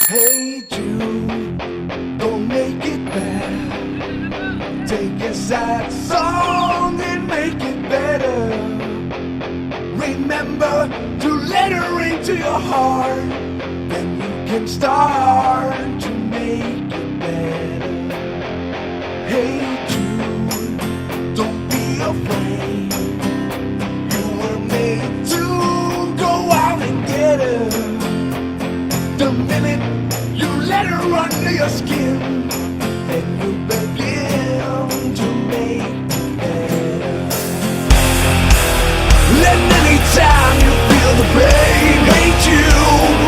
Hey Jude, don't make it bad. Take a sad song and make it better. Remember to let her into your heart. Then you can start to make it better. Hey Jude, don't be afraid. You were made to go out and get her. The minute you let her under your skin, then you begin to make it better. And anytime you feel the pain, hate you,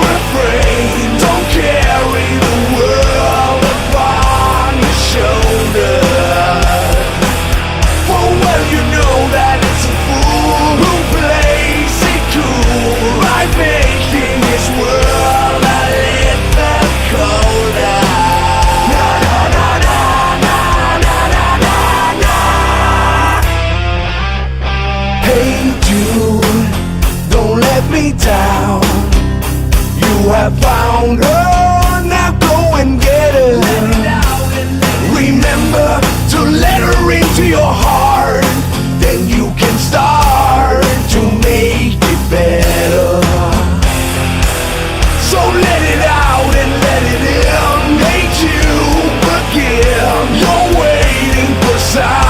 refrain. Don't carry the world upon your shoulders. For well you know that it's a fool who plays it cool by making his world a little colder. Na na na na na na na na. Hey Jude, don't let me down. You have found her, now go and get her. Remember to let her into your heart. Then you can start to make it better. So let it out and let it in. Hate you again. You're waiting for signs.